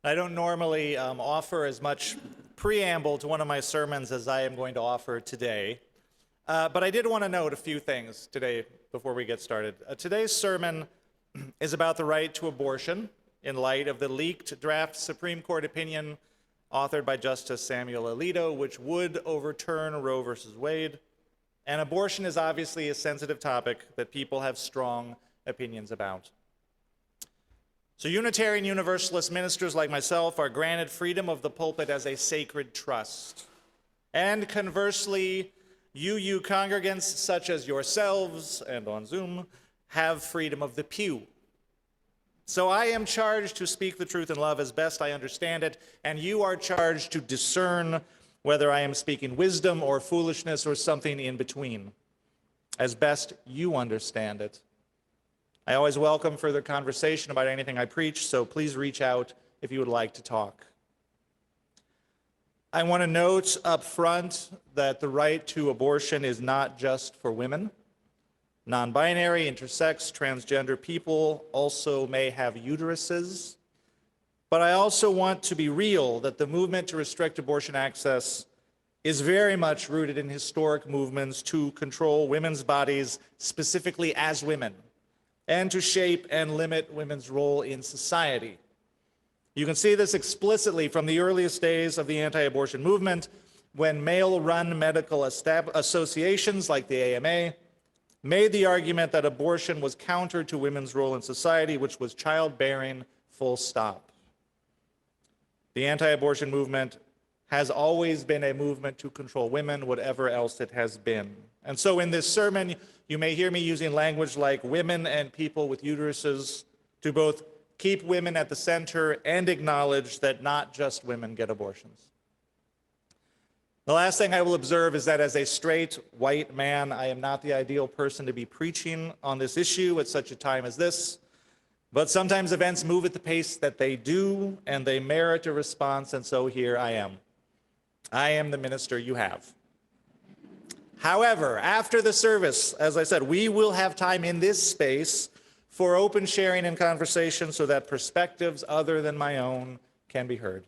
I don't normally offer as much preamble to one of my sermons as I am going to offer today, but I did want to note a few things today before we get started. Today's sermon is about the right to abortion in light of the leaked draft Supreme Court opinion authored by Justice Samuel Alito, which would overturn Roe versus Wade. And abortion is obviously a sensitive topic that people have strong opinions about. So Unitarian Universalist ministers like myself are granted freedom of the pulpit as a sacred trust. And conversely, UU congregants such as yourselves and on Zoom have freedom of the pew. So I am charged to speak the truth in love as best I understand it, and you are charged to discern whether I am speaking wisdom or foolishness or something in between, as best you understand it. I always welcome further conversation about anything I preach, so please reach out if you would like to talk. I want to note up front that the right to abortion is not just for women. Non-binary, intersex, transgender people also may have uteruses. But I also want to be real that the movement to restrict abortion access is very much rooted in historic movements to control women's bodies, specifically as women, and to shape and limit women's role in society. You can see this explicitly from the earliest days of the anti-abortion movement, when male-run medical associations like the AMA made the argument that abortion was counter to women's role in society, which was childbearing, full stop. The anti-abortion movement has always been a movement to control women, whatever else it has been. And so in this sermon, you may hear me using language like women and people with uteruses to both keep women at the center and acknowledge that not just women get abortions. The last thing I will observe is that as a straight white man, I am not the ideal person to be preaching on this issue at such a time as this. But sometimes events move at the pace that they do, and they merit a response, and so here I am. I am the minister you have. However, after the service, as I said, we will have time in this space for open sharing and conversation so that perspectives other than my own can be heard.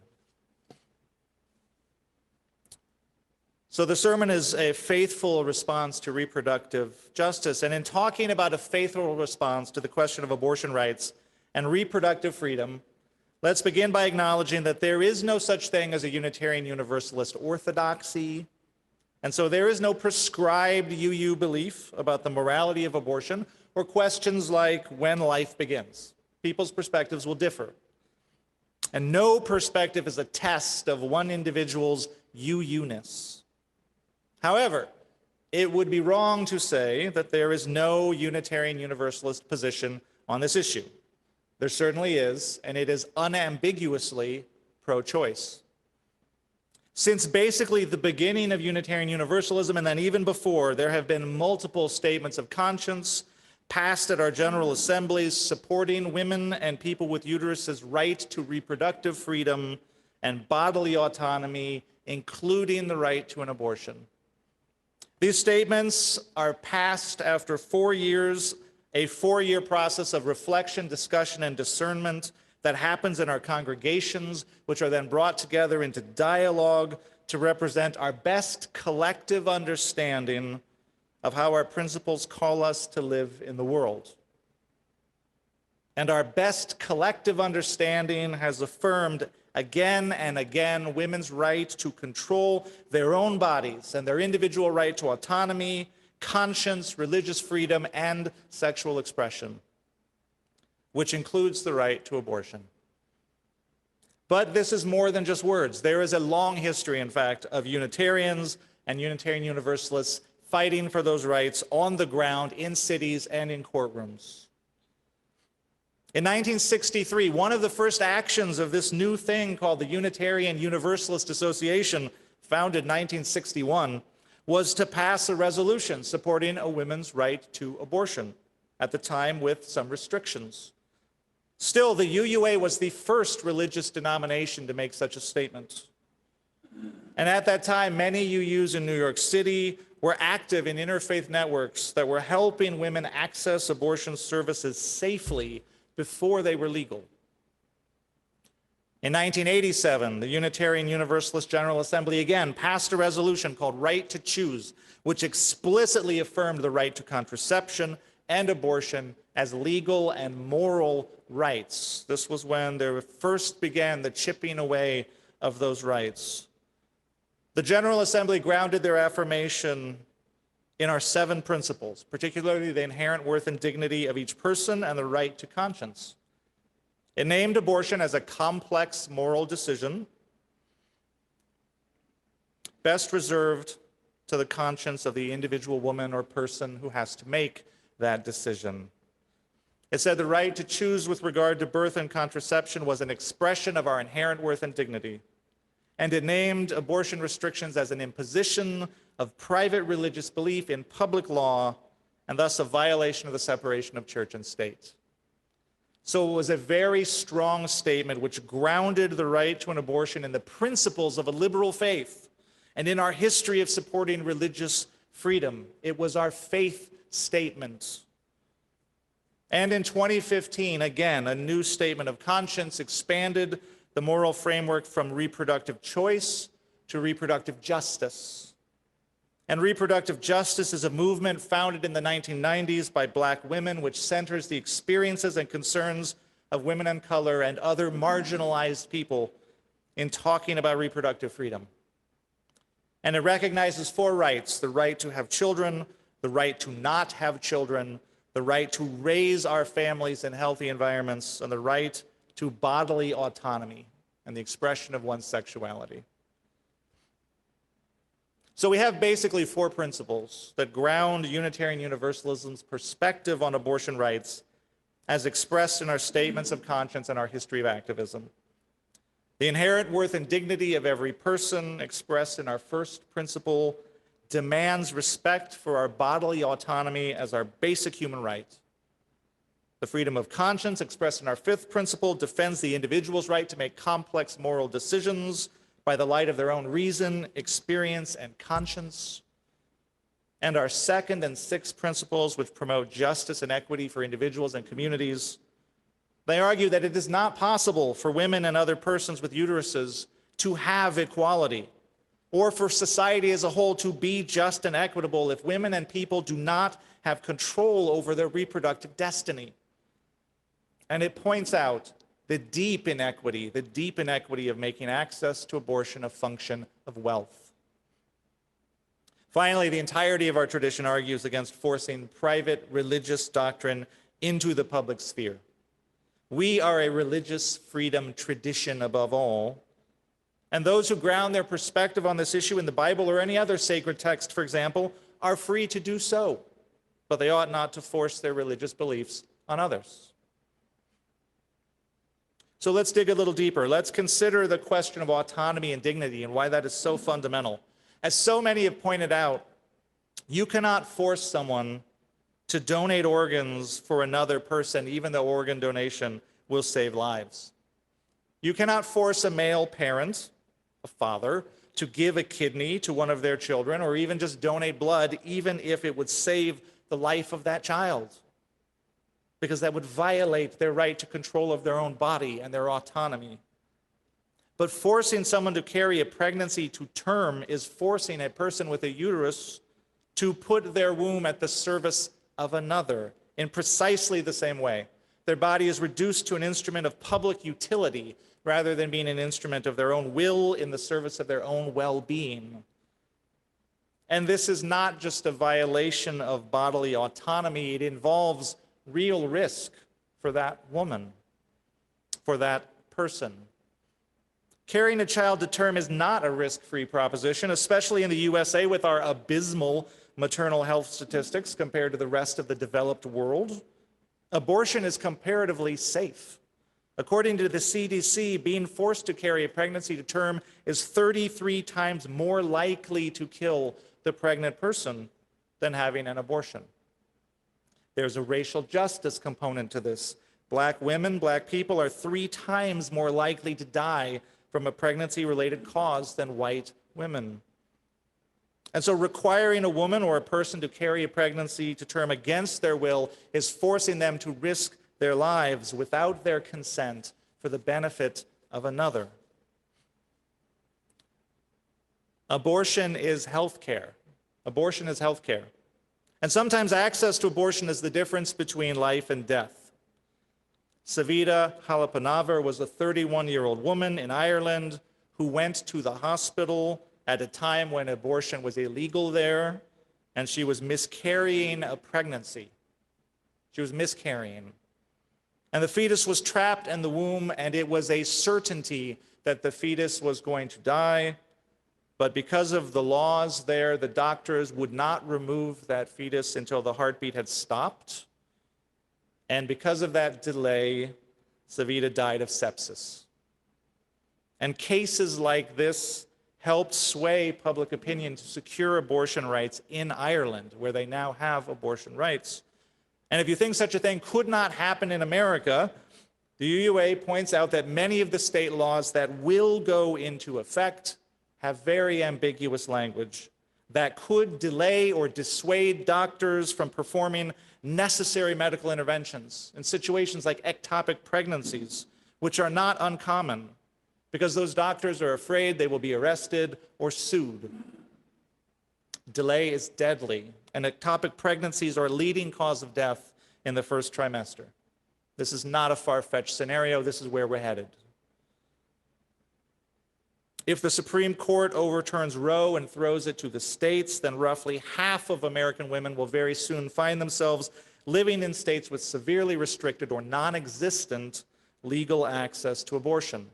So the sermon is a faithful response to reproductive justice. And in talking about a faithful response to the question of abortion rights and reproductive freedom, let's begin by acknowledging that there is no such thing as a Unitarian Universalist orthodoxy. And so there is no prescribed UU belief about the morality of abortion or questions like when life begins. People's perspectives will differ. And no perspective is a test of one individual's UU-ness. However, it would be wrong to say that there is no Unitarian Universalist position on this issue. There certainly is, and it is unambiguously pro-choice. Since basically the beginning of Unitarian Universalism, and then even before, there have been multiple statements of conscience passed at our General Assemblies supporting women and people with uteruses' right to reproductive freedom and bodily autonomy, including the right to an abortion. These statements are passed after 4 years, a 4-year process of reflection, discussion, and discernment that happens in our congregations, which are then brought together into dialogue to represent our best collective understanding of how our principles call us to live in the world. And our best collective understanding has affirmed again and again women's right to control their own bodies and their individual right to autonomy, conscience, religious freedom, and sexual expression, which includes the right to abortion. But this is more than just words. There is a long history, in fact, of Unitarians and Unitarian Universalists fighting for those rights on the ground, in cities, and in courtrooms. In 1963, one of the first actions of this new thing called the Unitarian Universalist Association, founded in 1961, was to pass a resolution supporting a women's right to abortion, at the time with some restrictions. Still, the UUA was the first religious denomination to make such a statement. And at that time, many UUs in New York City were active in interfaith networks that were helping women access abortion services safely before they were legal. In 1987, the Unitarian Universalist General Assembly again passed a resolution called Right to Choose, which explicitly affirmed the right to contraception and abortion as legal and moral rights. This was when there first began the chipping away of those rights. The General Assembly grounded their affirmation in our 7 principles, particularly the inherent worth and dignity of each person and the right to conscience. It named abortion as a complex moral decision, best reserved to the conscience of the individual woman or person who has to make that decision. It said the right to choose with regard to birth and contraception was an expression of our inherent worth and dignity. And it named abortion restrictions as an imposition of private religious belief in public law, and thus a violation of the separation of church and state. So it was a very strong statement which grounded the right to an abortion in the principles of a liberal faith and in our history of supporting religious freedom. It was our faith statement. And in 2015, again, a new statement of conscience expanded the moral framework from reproductive choice to reproductive justice. And reproductive justice is a movement founded in the 1990s by Black women, which centers the experiences and concerns of women of color and other marginalized people in talking about reproductive freedom. And it recognizes 4 rights: the right to have children, the right to not have children, the right to raise our families in healthy environments, and the right to bodily autonomy and the expression of one's sexuality. So we have basically 4 principles that ground Unitarian Universalism's perspective on abortion rights as expressed in our statements of conscience and our history of activism. The inherent worth and dignity of every person, expressed in our first principle, demands respect for our bodily autonomy as our basic human right. The freedom of conscience, expressed in our 5th principle, defends the individual's right to make complex moral decisions by the light of their own reason, experience, and conscience. And our 2nd and 6th principles, which promote justice and equity for individuals and communities, they argue that it is not possible for women and other persons with uteruses to have equality, or for society as a whole to be just and equitable if women and people do not have control over their reproductive destiny. And it points out the deep inequity of making access to abortion a function of wealth. Finally, the entirety of our tradition argues against forcing private religious doctrine into the public sphere. We are a religious freedom tradition above all, and those who ground their perspective on this issue in the Bible or any other sacred text, for example, are free to do so, but they ought not to force their religious beliefs on others. So let's dig a little deeper. Let's consider the question of autonomy and dignity and why that is so fundamental. As so many have pointed out, you cannot force someone to donate organs for another person, even though organ donation will save lives. You cannot force a male parent, a father, to give a kidney to one of their children, or even just donate blood, even if it would save the life of that child, because that would violate their right to control of their own body and their autonomy. But forcing someone to carry a pregnancy to term is forcing a person with a uterus to put their womb at the service of another in precisely the same way. Their body is reduced to an instrument of public utility rather than being an instrument of their own will in the service of their own well-being. And this is not just a violation of bodily autonomy, it involves real risk for that woman, for that person. Carrying a child to term is not a risk-free proposition, especially in the USA with our abysmal maternal health statistics compared to the rest of the developed world. Abortion is comparatively safe. According to the CDC, being forced to carry a pregnancy to term is 33 times more likely to kill the pregnant person than having an abortion. There's a racial justice component to this. Black women, Black people are 3 times more likely to die from a pregnancy-related cause than white women. And so requiring a woman or a person to carry a pregnancy to term against their will is forcing them to risk their lives without their consent for the benefit of another. Abortion is health care. Abortion is health care. And sometimes access to abortion is the difference between life and death. Savita Halappanavar was a 31-year-old woman in Ireland who went to the hospital at a time when abortion was illegal there, and she was miscarrying a pregnancy. She was miscarrying. And the fetus was trapped in the womb, and it was a certainty that the fetus was going to die. But because of the laws there, the doctors would not remove that fetus until the heartbeat had stopped. And because of that delay, Savita died of sepsis. And cases like this helped sway public opinion to secure abortion rights in Ireland, where they now have abortion rights. And if you think such a thing could not happen in America, the UUA points out that many of the state laws that will go into effect have very ambiguous language that could delay or dissuade doctors from performing necessary medical interventions in situations like ectopic pregnancies, which are not uncommon, because those doctors are afraid they will be arrested or sued. Delay is deadly, and ectopic pregnancies are a leading cause of death in the first trimester. This is not a far-fetched scenario. This is where we're headed. If the Supreme Court overturns Roe and throws it to the states, then roughly half of American women will very soon find themselves living in states with severely restricted or non-existent legal access to abortion.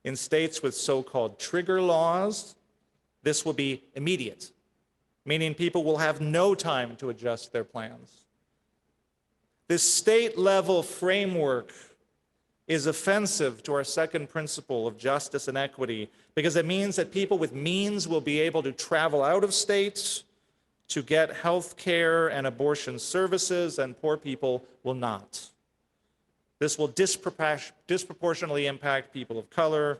In states with so-called trigger laws, this will be immediate, meaning people will have no time to adjust their plans. This state-level framework is offensive to our second principle of justice and equity, because it means that people with means will be able to travel out of state to get health care and abortion services, and poor people will not. This will disproportionately impact people of color.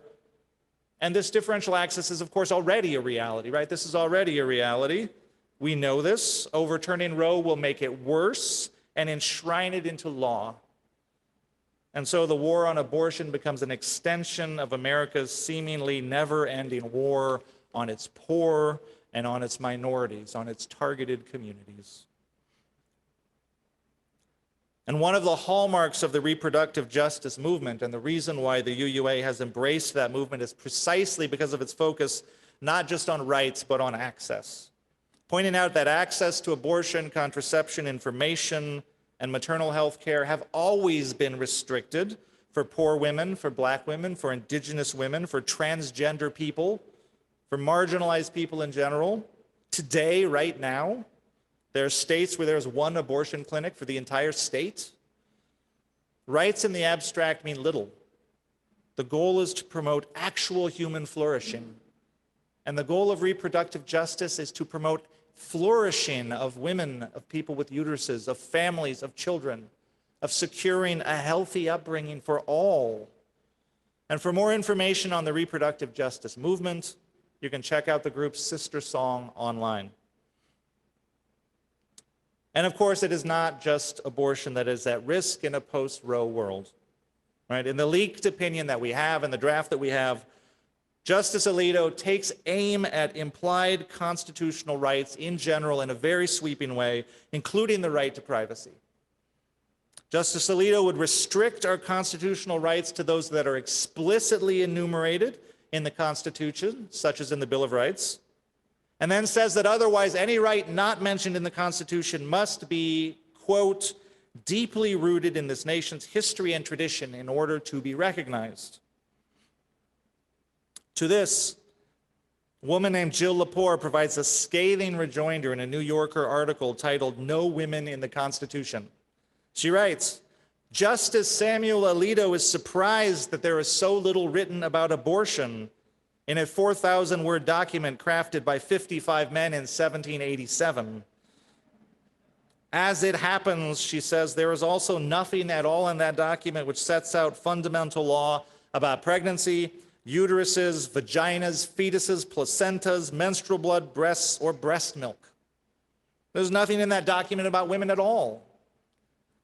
And this differential access is, of course, already a reality, right? This is already a reality. We know this. Overturning Roe will make it worse and enshrine it into law. And so the war on abortion becomes an extension of America's seemingly never-ending war on its poor and on its minorities, on its targeted communities. And one of the hallmarks of the reproductive justice movement, and the reason why the UUA has embraced that movement, is precisely because of its focus not just on rights, but on access. Pointing out that access to abortion, contraception, information, and maternal health care have always been restricted for poor women, for black women, for indigenous women, for transgender people, for marginalized people in general. Today, right now, there are states where there's one abortion clinic for the entire state. Rights in the abstract mean little. The goal is to promote actual human flourishing. And the goal of reproductive justice is to promote flourishing of women, of people with uteruses, of families, of children, of securing a healthy upbringing for all. And for more information on the reproductive justice movement, you can check out the group's sister song online. And of course, it is not just abortion that is at risk in a post-Roe world, right? In the leaked opinion that we have, in the draft that we have, Justice Alito takes aim at implied constitutional rights in general in a very sweeping way, including the right to privacy. Justice Alito would restrict our constitutional rights to those that are explicitly enumerated in the Constitution, such as in the Bill of Rights, and then says that otherwise any right not mentioned in the Constitution must be, quote, deeply rooted in this nation's history and tradition in order to be recognized. To this, a woman named Jill Lepore provides a scathing rejoinder in a New Yorker article titled "No Women in the Constitution." She writes, "Justice Samuel Alito is surprised that there is so little written about abortion in a 4,000-word document crafted by 55 men in 1787. As it happens," she says, "there is also nothing at all in that document which sets out fundamental law about pregnancy, uteruses, vaginas, fetuses, placentas, menstrual blood, breasts, or breast milk. There's nothing in that document about women at all.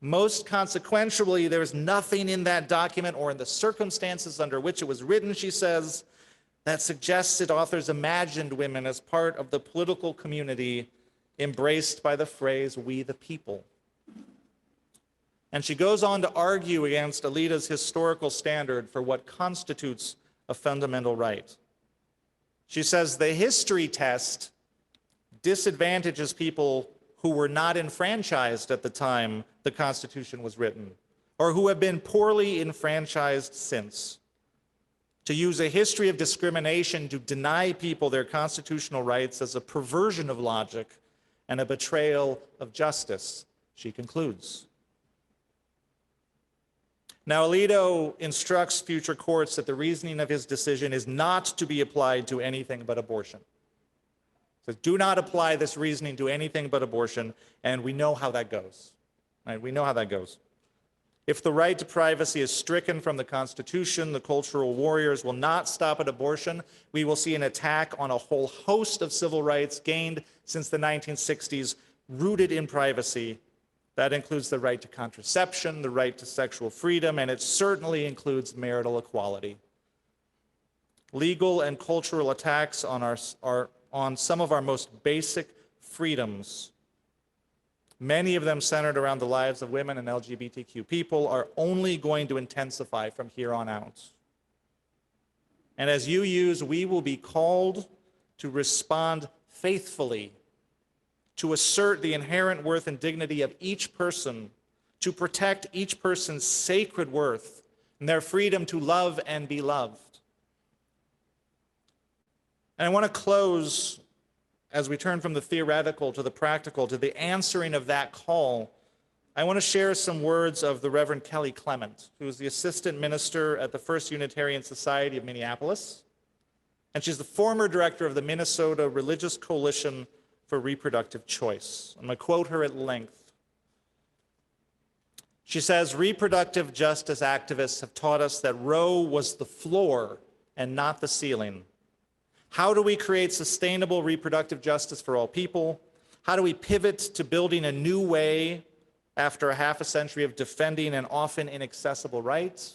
Most consequentially, there is nothing in that document or in the circumstances under which it was written, she says, that suggests that authors imagined women as part of the political community embraced by the phrase, "we the people." And she goes on to argue against Alita's historical standard for what constitutes a fundamental right. She says the history test disadvantages people who were not enfranchised at the time the Constitution was written, or who have been poorly enfranchised since. To use a history of discrimination to deny people their constitutional rights as a perversion of logic and a betrayal of justice, she concludes. Now, Alito instructs future courts that the reasoning of his decision is not to be applied to anything but abortion. He says, do not apply this reasoning to anything but abortion, and we know how that goes. Right? We know how that goes. If the right to privacy is stricken from the Constitution, the cultural warriors will not stop at abortion. We will see an attack on a whole host of civil rights gained since the 1960s, rooted in privacy. That includes the right to contraception, the right to sexual freedom, and it certainly includes marital equality. Legal and cultural attacks on some of our most basic freedoms, many of them centered around the lives of women and LGBTQ people, are only going to intensify from here on out. And as UUs, we will be called to respond faithfully, to assert the inherent worth and dignity of each person, to protect each person's sacred worth and their freedom to love and be loved. And I want to close, as we turn from the theoretical to the practical, to the answering of that call. I want to share some words of the Reverend Kelly Clement, who is the assistant minister at the First Unitarian Society of Minneapolis, and she's the former director of the Minnesota Religious Coalition for Reproductive Choice. I'm going to quote her at length. She says, reproductive justice activists have taught us that Roe was the floor and not the ceiling. How do we create sustainable reproductive justice for all people? How do we pivot to building a new way after a half a century of defending an often inaccessible right?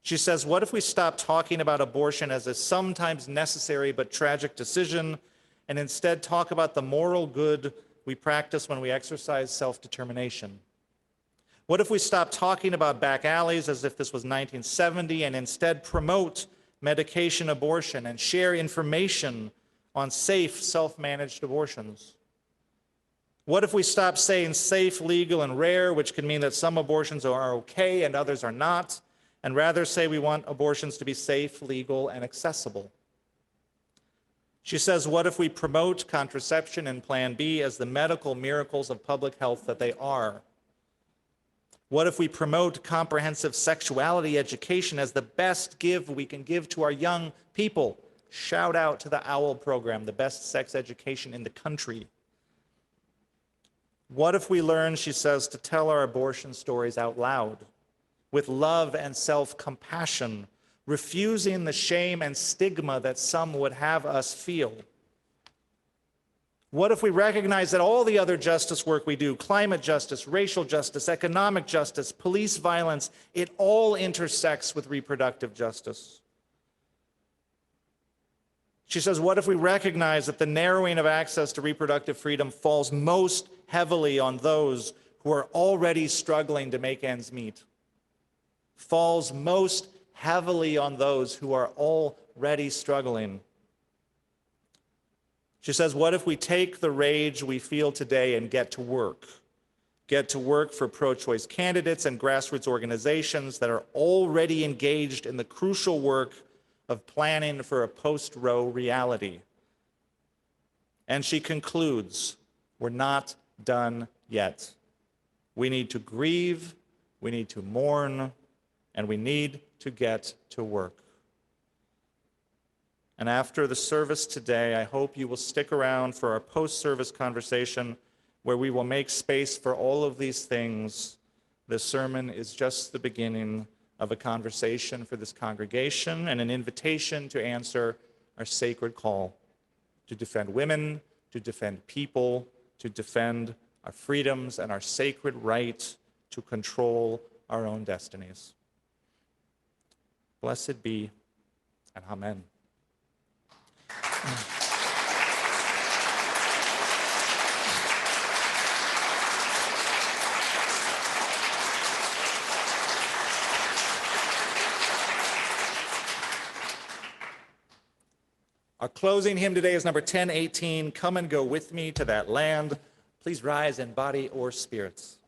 She says, what if we stop talking about abortion as a sometimes necessary but tragic decision and instead talk about the moral good we practice when we exercise self-determination? What if we stop talking about back alleys as if this was 1970 and instead promote medication abortion and share information on safe, self-managed abortions? What if we stop saying safe, legal, and rare, which can mean that some abortions are okay and others are not, and rather say we want abortions to be safe, legal, and accessible? She says, what if we promote contraception and Plan B as the medical miracles of public health that they are? What if we promote comprehensive sexuality education as the best gift we can give to our young people? Shout out to the OWL program, the best sex education in the country. What if we learn, she says, to tell our abortion stories out loud with love and self-compassion, refusing the shame and stigma that some would have us feel? What if we recognize that all the other justice work we do, climate justice, racial justice, economic justice, police violence, it all intersects with reproductive justice? She says, what if we recognize that the narrowing of access to reproductive freedom falls most heavily on those who are already struggling to make ends meet? Falls most heavily on those who are already struggling. She says, what if we take the rage we feel today and get to work? Get to work for pro-choice candidates and grassroots organizations that are already engaged in the crucial work of planning for a post-Roe reality. And she concludes, we're not done yet. We need to grieve, we need to mourn, and we need to get to work. And after the service today, I hope you will stick around for our post-service conversation where we will make space for all of these things. This sermon is just the beginning of a conversation for this congregation and an invitation to answer our sacred call to defend women, to defend people, to defend our freedoms, and our sacred right to control our own destinies. Blessed be, and amen. Our closing hymn today is number 1018, Come and Go With Me to That Land. Please rise in body or spirits.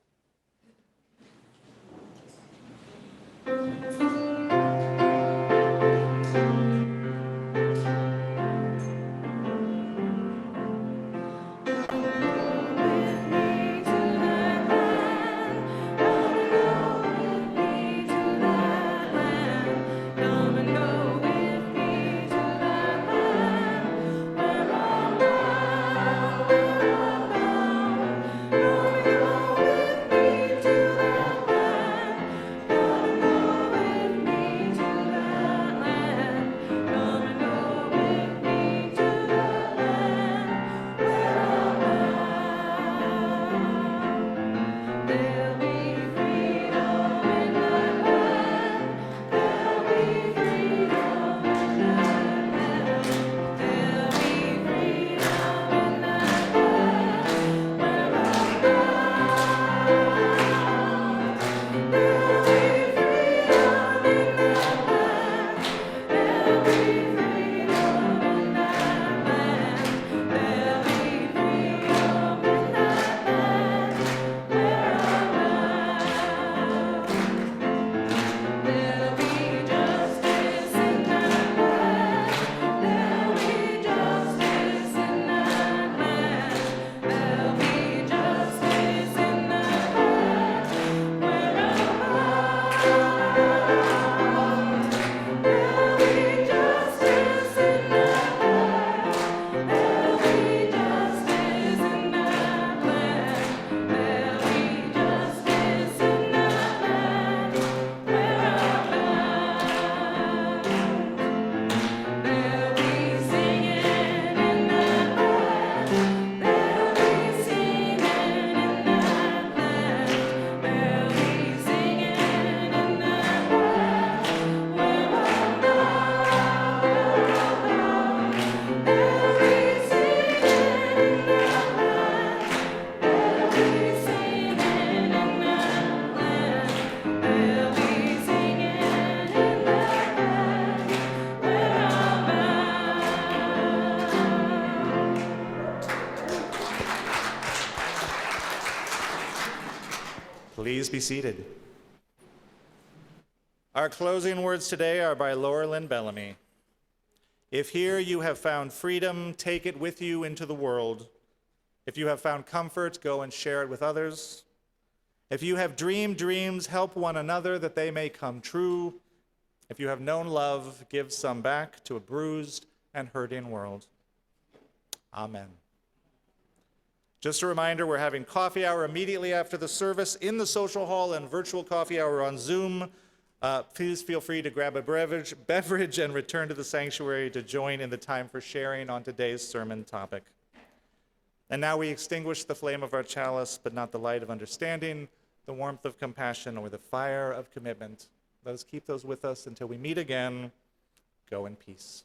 Please be seated. Our closing words today are by Laura Lynn Bellamy. If here you have found freedom, take it with you into the world. If you have found comfort, go and share it with others. If you have dreamed dreams, help one another that they may come true. If you have known love, give some back to a bruised and hurting world. Amen. Just a reminder, we're having coffee hour immediately after the service in the social hall and virtual coffee hour on Zoom. Please feel free to grab a beverage and return to the sanctuary to join in the time for sharing on today's sermon topic. And now we extinguish the flame of our chalice, but not the light of understanding, the warmth of compassion, or the fire of commitment. Let us keep those with us until we meet again. Go in peace.